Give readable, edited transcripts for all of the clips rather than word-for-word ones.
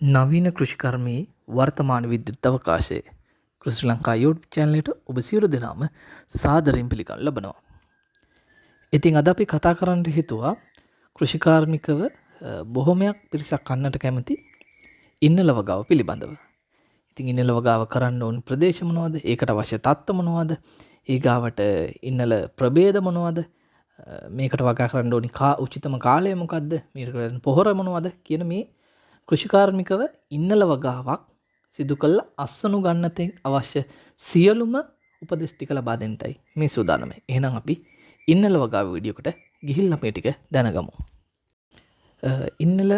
නවීන කෘෂිකර්මයේ වර්තමාන විද්‍යුත් අවකාශයේ කෘෂි ලංකා YouTube චැනලයට ඔබ සියලු දෙනාම සාදරයෙන් පිළිගනු ලබනවා. ඉතින් අද අපි කතා කරන්න හිතුවා කෘෂිකාර්මිකව බොහොමයක් පිරිසක් කන්නට කැමති ඉන්නල වගාව පිළිබඳව. ඉතින් ඉන්නල වගාව කරන්න ඕන ප්‍රදේශ මොනවද? ඒකට අවශ්‍ය තත්ත්ව මොනවද? ඊගාවට ඉන්නල ප්‍රභේද මොනවද? මේකට වගා කරන්න ඕනි උචිතම කාලය මොකද්ද? මේකට පොහොර මොනවද කියන මේ කෘෂිකාර්මිකව ඉන්නල වගාවක් සිදු කළ අස්වනු ගන්නතෙන් අවශ්‍ය සියලුම උපදෙස් ටික ලබා දෙන්නයි මේ සූදානම. එහෙනම් අපි ඉන්නල වගාව වීඩියෝකට ගිහිල්ලා මේ ටික දැනගමු. ඉන්නල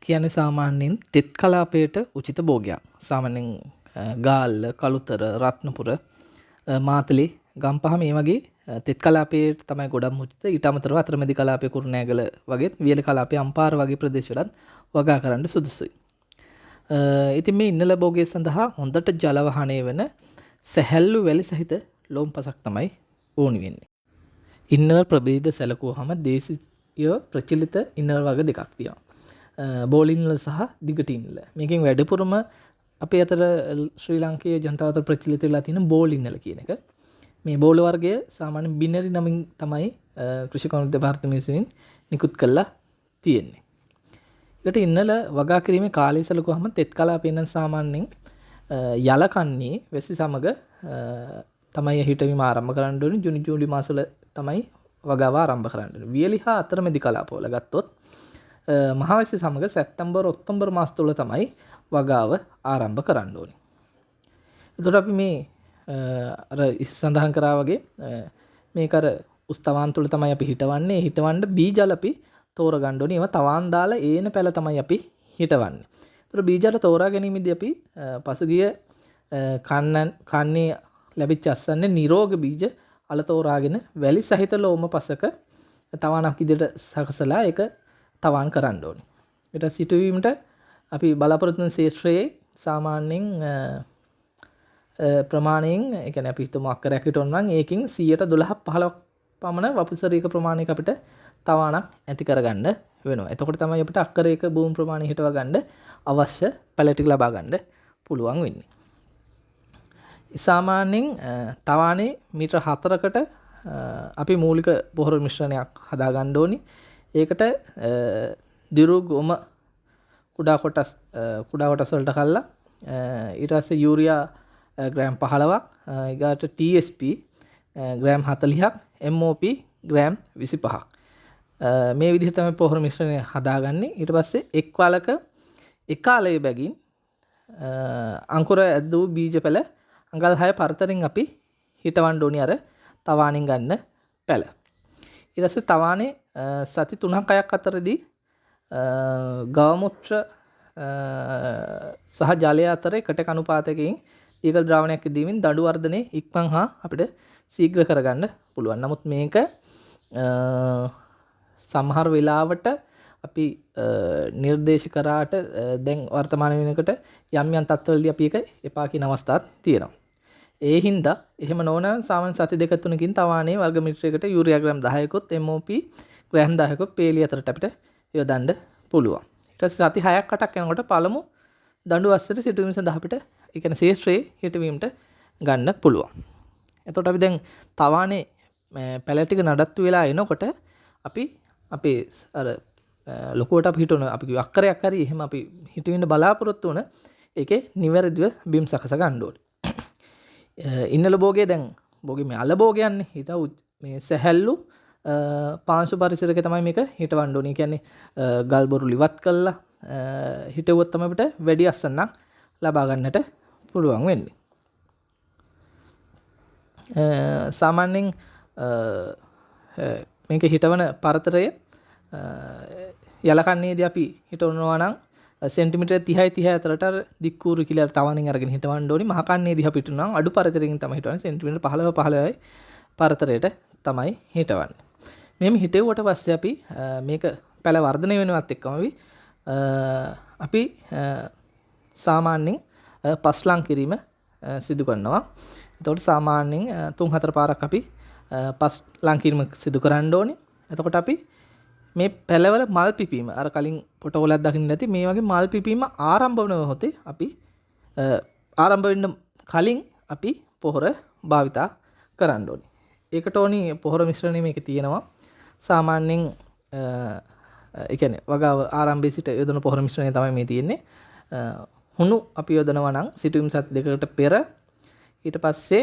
කියන්නේ සාමාන්‍යයෙන් තෙත් කලාපයට උචිත භෝගයක්. සාමාන්‍යයෙන් ගාල්ල, කළුතර, රත්නපුර, මාතලේ, ගම්පහ මේ වගේ තෙත් කලාපයට තමයි ගොඩක් උචිත. ඊට අමතරව අතරමැදි කලාපයේ කුරුණෑගල වගේ වියල කලාපයේ අම්පාර වගේ ප්‍රදේශවලත් වගා කරන්න සුදුසුයි. ඉතින් මේ ඉන්නල භෝගය සඳහා හොඳට ජල වහනය වෙන සැහැල්ලු වැලි සහිත ලොම්පසක් තමයි ඕනි වෙන්නේ. ඉන්නල ප්‍රභේද සැලකුවාම දේශීය ප්‍රචලිත ඉන්නල වර්ග දෙකක් තියෙනවා. බෝල් ඉන්නල සහ දිගට ඉන්නල. මේකෙන් වැඩිපුරම අපේ අතර ශ්‍රී ලාංකේය ජනතාව අතර ප්‍රචලිත වෙලා තියෙන බෝල් ඉන්නල කියන එක. මේ බෝල වර්ගය සාමාන්‍ය බිනරි නමින් තමයි කෘෂිකර්ම දෙපාර්තමේන්තුව විසින් නිකුත් කරලා තියෙන්නේ. ඒකට ඉන්නල වගා කිරීමේ කාලය සැලකුවාම තෙත් කලාපේ නම් සාමාන්‍යයෙන් යල කන්නේ වැසි සමග තමයි හිටවීම ආරම්භ කරන්න ඕනේ. ජූනි ජූලි මාසවල තමයි වගාව ආරම්භ කරන්න ඕනේ. වියලි හා අතරමැදි කලාපවල ගත්තොත් මහවැසි සමග සැප්තැම්බර් ඔක්තෝබර් මාස තුල තමයි වගාව ආරම්භ කරන්න ඕනේ. එතකොට අපි මේ අර සඳහන් කරා වගේ මේක අර උස්තවාන් තුල තමයි අපි හිටවන්නේ. හිටවන්න බීජල අපි තෝරගන්න ඕනේ. ඒවා තවාන් දාලා ඒන පැල තමයි අපි හිටවන්නේ. ඒතර බීජල තෝරා ගැනීමේදී අපි පසුගිය කන්නේ ලැබිච්ච අස්සන්නේ නිරෝග බීජ අල තෝරාගෙන වැලි සහිත ලෝම පසක තවානක් ඉදිරියට සකසලා ඒක තවාන් කරන්න ඕනේ. ඊට සිටුවීමට අපි බලාපොරොත්තු වෙන ශේෂ්ත්‍රයේ සාමාන්‍යයෙන් ප්‍රමාණයෙන් ඒ කියන්නේ අපි හිතමු අක්කරයක් හිටවන නම් ඒකෙන් 12 15ක් පමණ වපසරීක ප්‍රමාණයක අපිට තවාණක් ඇති කරගන්න වෙනවා. එතකොට තමයි අපිට අක්කරයක භූමි ප්‍රමාණය හිටව ගන්න අවශ්‍ය පැල ටික ලබා ගන්න පුළුවන් වෙන්නේ. සාමාන්‍යයෙන් තවාණේ මීටර 4කට අපි මූලික පොහොර මිශ්‍රණයක් හදා ගන්න ඕනි. ඒකට දිරු ගොම කුඩා කොටස් වලට කල්ලා ඊට පස්සේ යූරියා ග්‍රෑම් 15ක් ඊගාට TSP ග්‍රෑම් 40ක් MOP ග්‍රෑම් 25ක් මේ විදිහට තමයි පොහොර මිශ්‍රණය හදාගන්නේ. ඊට පස්සේ එක් වලක එකාලයේ බැගින් අංකුර ඇද්දූ බීජ පැල අඟල් 6 පරතරෙන් අපි හිටවන්න ඕනි අර තවාණෙන් ගන්න පැල. ඊට පස්සේ තවාණේ සති 3ක් 6ක් අතරදී ගවමුත්‍ර සහ ජලය අතර එකට අනුපාතයකින් දීගල් ද්‍රාවණයක් දීමින් දඩු වර්ධනයේ ඉක්මන් හා අපිට ශීඝ්‍ර කරගන්න පුළුවන්. නමුත් මේක සමහර වෙලාවට අපි නිර්දේශ කරාට දැන් වර්තමාන වෙනකොට යම් යම් තත්ත්වවලදී අපි ඒක එපා කියන අවස්ථාවක් තියෙනවා. ඒ හින්දා එහෙම නොවන සාමාන්‍ය සති දෙක තුනකින් තවාණේ වර්ග මීටරයකට යූරියා ග්‍රෑම් 10කුත් MOP ග්‍රෑම් 10කුත් පේලිය අතරට අපිට යොදන්න පුළුවන්. ඊට පස්සේ සති 6ක් 8ක් යනකොට පළමු දඬු අස්සට සිටුවීම සඳහා අපිට ඒ කියන්නේ ශේෂ්ත්‍රයේ හිටවීමට ගන්න පුළුවන්. එතකොට අපි දැන් තවාණේ පැල ටික නඩත්තු වෙලා එනකොට අපි අපේ අර ලොකුවට අපි හිටවන අපි අක්කරයක් හරි එහෙම අපි හිටවෙන්න බලාපොරොත්තු වන ඒකේ නිවැරදිව බිම් සකස ගන්න ඕනේ. ඉන්නල භෝගය දැන් භෝගේ මේ අල භෝගයන්නේ හිත මේ සැහැල්ලු පාංශු පරිසරයක තමයි මේක හිටවන්න ඕනේ. කියන්නේ ගල් බොරුලි ඉවත් කළා හිටවුවොත් තමයි අපිට වැඩි අස්සන්නක් ලබා ගන්නට පුළුවන් වෙන්නේ. සාමාන්‍යයෙන් මේක හිටවන පරතරය යලකන්නේදී අපි හිටවනවා නම් සෙන්ටිමීටර් 30 අතරට දික්කූරු කියලා තවණින් අරගෙන හිටවන්න ඕනි. මහ කන්නේදී අපි හිටනවා අඩු පරතරකින් තමයි හිටවන්නේ. සෙන්ටිමීටර් 15යි පරතරයට තමයි හිටවන්නේ. මෙහෙම හිටෙව්වට පස්සේ අපි මේක පැල වර්ධනය වෙනවත් එක්කම අපි සාමාන්‍යයෙන් පස්ලං කිරීම සිදු කරනවා. එතකොට සාමාන්‍යයෙන් 3-4 පාරක් අපි පස්ලං කිරීම සිදු කරන්න ඕනේ. එතකොට අපි මේ පැලවල මල් පිපීම අර කලින් පොටවලක් දකින්න නැති මේ වගේ මල් පිපීම ආරම්භ වන මොහොතේ අපි ආරම්භ වෙන්න කලින් අපි පොහොර භාවිතා කරන්න ඕනේ. ඒකට ඕනි පොහොර මිශ්‍රණය මේකේ තියෙනවා. සාමාන්‍යයෙන් ඒ කියන්නේ වගාව ආරම්භයේ සිට යොදන පොහොර මිශ්‍රණය තමයි මේ තියෙන්නේ. හුණු අපි යොදනවා නම් සිටුම් සත් දෙකකට පෙර ඊට පස්සේ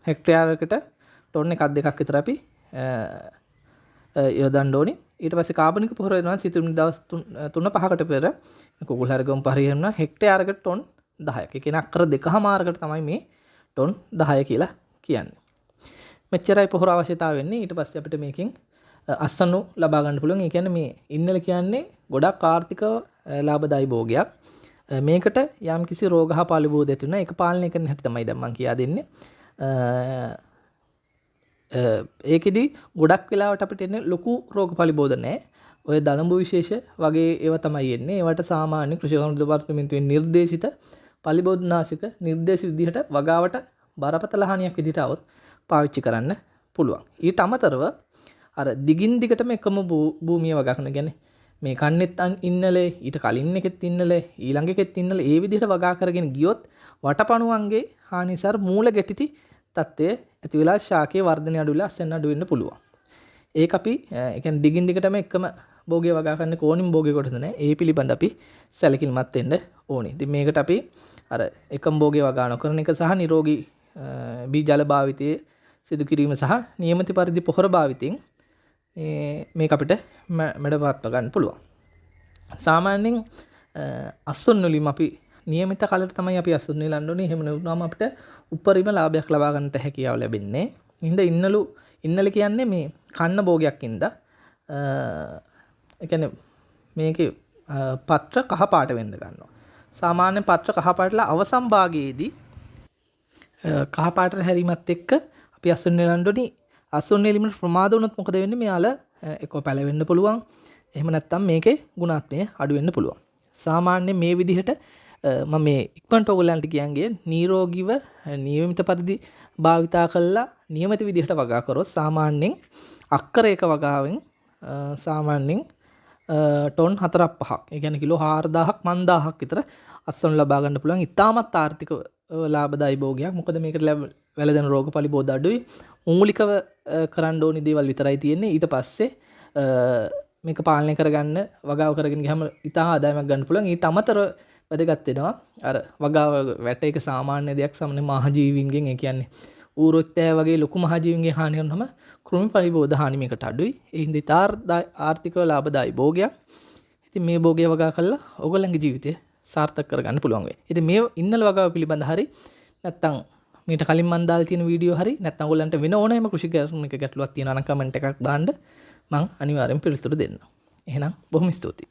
හෙක්ටයාරකට ටොන් එකක් දෙකක් විතර අපි යොදන්න ඕනි. ඊට පස්සේ කාබනික පොහොර වෙනවා සිතුම් දවස් 3-5කට පෙර කුකුල් හරගම පරිහරන හෙක්ටයාරකට ටොන් 10ක්. ඒ කියන්නේ අක්කර 2.5කට තමයි මේ ටොන් 10 කියලා කියන්නේ. මෙච්චරයි පොහොර අවශ්‍යතාව වෙන්නේ. ඊට පස්සේ අපිට මේකෙන් අස්සනු ලබා ගන්න පුළුවන්. ඒ කියන්නේ මේ ඉන්නල කියන්නේ ගොඩක් ආර්ථිකව ලාභදායී භෝගයක්. මේකට යම් කිසි රෝග හා පාලිබෝධ ඇති වෙනවා. ඒක පාලනය කරන්න හැටි තමයි දැන් මම කියා දෙන්නේ. ඒකෙදි ගොඩක් වෙලාවට අපිට එන්නේ ලොකු රෝග පාලිබෝධ නැහැ. ඔය දලඹු විශේෂ වගේ ඒවා තමයි එන්නේ. ඒවට සාමාන්‍ය කෘෂි කර්මාන්ත දෙපාර්තමේන්තුවෙන් නිර්දේශිත පාලිබෝධනාශක නිර්දේශිත විදිහට වගාවට බරපතල හානියක් විදිහට આવොත් පාවිච්චි කරන්න පුළුවන්. ඊට අමතරව අර දිගින් දිගටම එකම භූමිය වගා කරන කියන්නේ මේ කන්නෙත් ඉන්නලේ ඊට කලින් එකෙත් ඉන්නලේ ඊළඟ එකෙත් ඉන්නලේ ඒ විදිහට වගා කරගෙන ගියොත් වටපණුවන්ගේ හානිසාර මූල ගැටිති තත්ත්වය ඇති වෙලා ශාකයේ වර්ධනය අඩු වෙලා අස්සෙන් අඩු වෙන්න පුළුවන්. ඒක අපි ඒ කියන්නේ දිගින් දිගටම එකම භෝගය වගා කරන්න ඕනිම භෝගය කොටස නැහැ. ඒ පිළිබඳ අපි සැලකිලිමත් වෙන්න ඕනේ. ඉතින් මේකට අපි අර එකම භෝගය වගා නොකරන එක සහ නිරෝගී බීජල භාවිතයේ සිදු කිරීම සහ නියමිත පරිදි පොහොර භාවිතයෙන් මේක අපිට මැඩපත්ව ගන්න පුළුවන්. සාමාන්‍යයෙන් අස්සොන් වලින් අපි නියමිත කාලයට තමයි අපි අස්සොන් වෙලන්න ඕනේ. එහෙම නෙවුනම අපිට උපරිම ලාභයක් ලබා ගන්නට හැකියාව ලැබෙන්නේ. ඉතින් ඉන්නල කියන්නේ මේ කන්න භෝගයක් ඉඳලා ඒ කියන්නේ මේකේ පත්‍ර කහ පාට වෙන්න ගන්නවා. සාමාන්‍ය පත්‍ර කහ පාටලා අවසන් භාගයේදී කහ පාටට හැරීමත් එක්ක අපි අස්සොන් වෙලන්න ඕනේ. අස්සොන් වීමට ප්‍රමාද වුණොත් මොකද වෙන්නේ? මෙයාලා එක්ක පැලවෙන්න පුළුවන්. එහෙම නැත්නම් මේකේ ගුණාත්මය අඩු වෙන්න පුළුවන්. සාමාන්‍යයෙන් මේ විදිහට මම මේ ඉක්මනට ඔයගලන්ට කියන්නේ නිරෝගීව නියමිත පරිදි භාවිතා කළා නියමිත විදිහට වගා කරොත් සාමාන්‍යයෙන් අක්කරයක වගාවෙන් සාමාන්‍යයෙන් ටොන් 4-5ක් ඒ කියන්නේ කිලෝ 4000ක් 5000ක් විතර අස්සන් ලබා ගන්න පුළුවන්. ඉතාමත් ආර්ථික ලාභදායී භෝගයක්. මොකද මේකට වැළඳන රෝග පරිබෝධ අඩුයි. මූලිකව කරන්න ඕනි දේවල් විතරයි තියෙන්නේ. ඊට පස්සේ මේක පාලනය කරගන්න වගාව කරගෙන ගියාම ඉතා ආදායමක් ගන්න පුළුවන්. ඊට අමතරව වැදගත් වෙනවා අර වගාව වැට එක සාමාන්‍ය දෙයක් සාමාන්‍ය මහජීවීන්ගෙන් ඒ කියන්නේ ඌරොත්තෑ වගේ ලොකු මහජීවීන්ගේ හානි කරනම කෘමි පරිබෝධ හානි මේකට අඩුයි. ඒ හින්දා ඉතා ආර්ථිකව ලාභදායී භෝගයක්. ඉතින් මේ භෝගය වගා කළා ඔයගොල්ලන්ගේ ජීවිතය සාර්ථක කරගන්න පුළුවන් වෙයි. ඉතින් මේ ඉන්නල වගාව පිළිබඳ හරි නැත්තම් මීට කලින් මම දාලා තියෙන වීඩියෝ හරි නැත්නම් ඔයගොල්ලන්ට වෙන ඕනෑම කෘෂි ගැටලුවක් තියෙනවා නම් කමෙන්ට් එකක් දාන්න මම අනිවාර්යෙන් පිළිතුරු දෙන්නම්. එහෙනම් බොහොම ස්තුතියි.